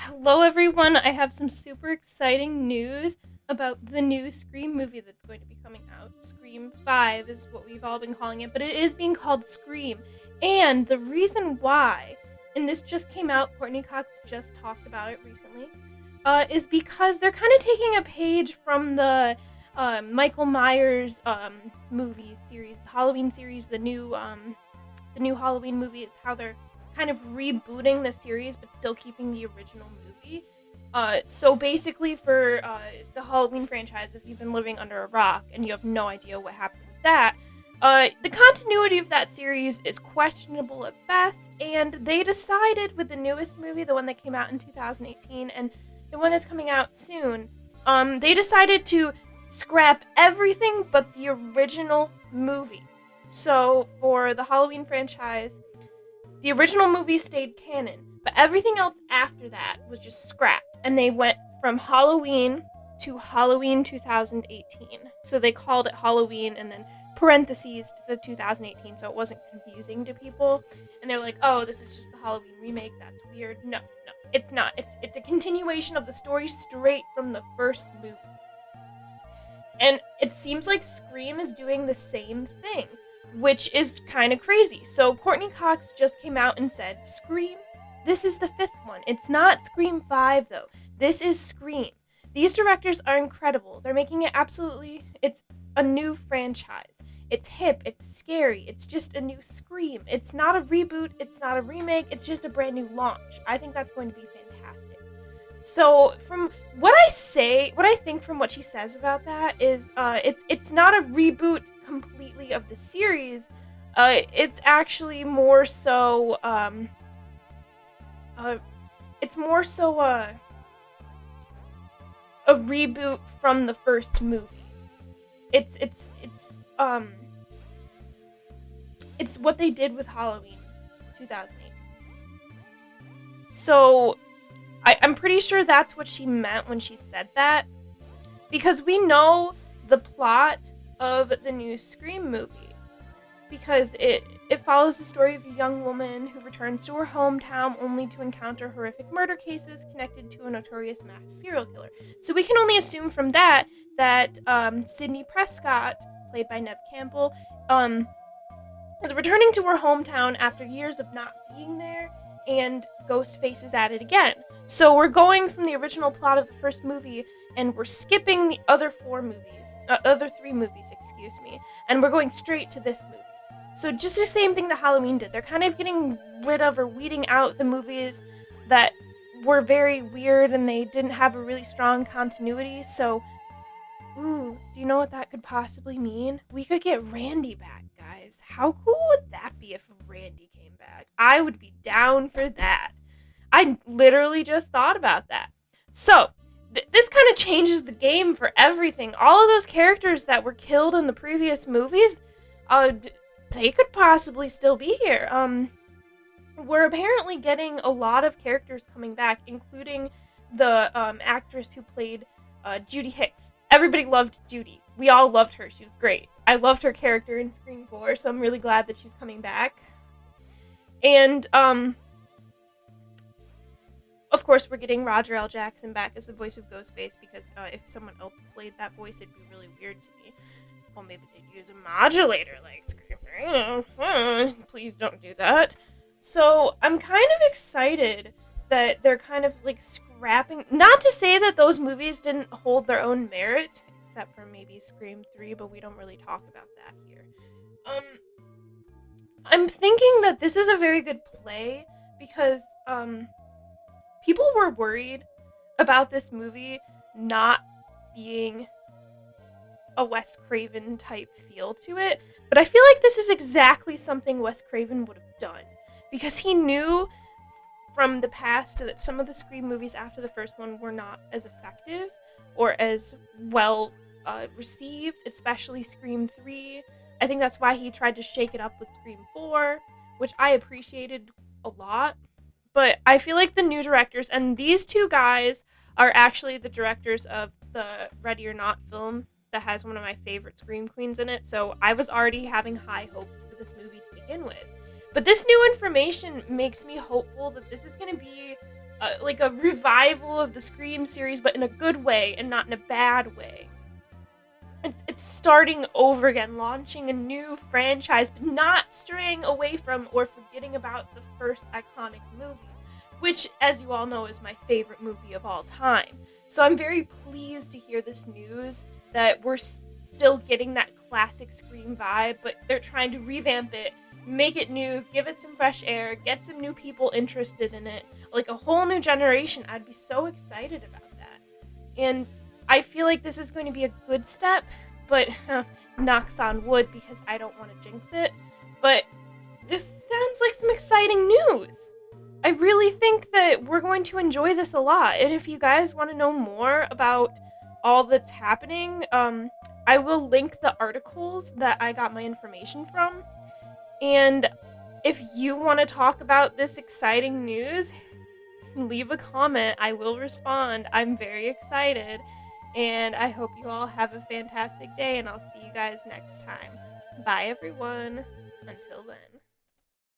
Hello, everyone. I have some super exciting news about the new Scream movie that's going to be coming out. Scream 5 is what we've all been calling it, but it is being called Scream. And the reason why, and this just came out, Courtney Cox just talked about it recently, is because they're kind of taking a page from the Michael Myers movie series, the Halloween series, the new Halloween movie is how they're kind of rebooting the series but still keeping the original movie. So basically, for the Halloween franchise, if you've been living under a rock and you have no idea what happened with that, the continuity of that series is questionable at best, and they decided with the newest movie, the one that came out in 2018, and the one that's coming out soon, they decided to scrap everything but the original movie. So for the Halloween franchise, the original movie stayed canon, but everything else after that was just scrapped. And they went from Halloween to Halloween 2018. So they called it Halloween and then parentheses to the 2018 so it wasn't confusing to people. And they're like, oh, this is just the Halloween remake. That's weird. No, it's not. It's a continuation of the story straight from the first movie. And it seems like Scream is doing the same thing, which is kind of crazy. So Courtney Cox just came out and said, Scream, this is the fifth one. It's not Scream 5, though. This is Scream. These directors are incredible. They're making it it's a new franchise. It's hip, it's scary, it's just a new Scream. It's not a reboot, it's not a remake, it's just a brand new launch. I think that's going to be fantastic. So from what I think from what she says about that is, it's not a reboot completely of the series. It's actually more so, it's more so a reboot from the first movie. It's what they did with Halloween 2018. So I'm pretty sure that's what she meant when she said that, because we know the plot of the new Scream movie, because it follows the story of a young woman who returns to her hometown only to encounter horrific murder cases connected to a notorious mass serial killer. So we can only assume from that Sydney Prescott, played by Neve Campbell, is returning to her hometown after years of not being there, and Ghostface is at it again. So we're going from the original plot of the first movie, and we're skipping the other other three movies, and we're going straight to this movie. So just the same thing that Halloween did. They're kind of getting rid of or weeding out the movies that were very weird and they didn't have a really strong continuity. So, do you know what that could possibly mean? We could get Randy back, guys. How cool would that be if Randy came back? I would be down for that. I literally just thought about that. So, this kind of changes the game for everything. All of those characters that were killed in the previous movies, they could possibly still be here. We're apparently getting a lot of characters coming back, including the actress who played Judy Hicks. Everybody loved Judy. We all loved her. She was great. I loved her character in Scream 4, so I'm really glad that she's coming back. And, of course, we're getting Roger L. Jackson back as the voice of Ghostface, because if someone else played that voice, it'd be really weird to me. Well, maybe they'd use a modulator like Scream. Please don't do that. So I'm kind of excited that they're kind of like scrapping. Not to say that those movies didn't hold their own merit, except for maybe Scream 3, but we don't really talk about that here. I'm thinking that this is a very good play because people were worried about this movie not being a Wes Craven type feel to it, but I feel like this is exactly something Wes Craven would have done, because he knew from the past that some of the Scream movies after the first one were not as effective or as well received, especially Scream 3. I think that's why he tried to shake it up with Scream 4, which I appreciated a lot. But I feel like the new directors, and these two guys are actually the directors of the Ready or Not film that has one of my favorite Scream Queens in it, so I was already having high hopes for this movie to begin with. But this new information makes me hopeful that this is going to be like a revival of the Scream series, but in a good way and not in a bad way. It's starting over again, launching a new franchise, but not straying away from or forgetting about the first iconic movie, which, as you all know, is my favorite movie of all time. So I'm very pleased to hear this news that we're still getting that classic Scream vibe, but they're trying to revamp it, make it new, give it some fresh air, get some new people interested in it, like a whole new generation. I'd be so excited about that. And I feel like this is going to be a good step, but knocks on wood because I don't want to jinx it. But this sounds like some exciting news. I really think that we're going to enjoy this a lot. And if you guys want to know more about all that's happening, I will link the articles that I got my information from. And if you want to talk about this exciting news, leave a comment. I will respond. I'm very excited. And I hope you all have a fantastic day, and I'll see you guys next time. Bye, everyone. Until then.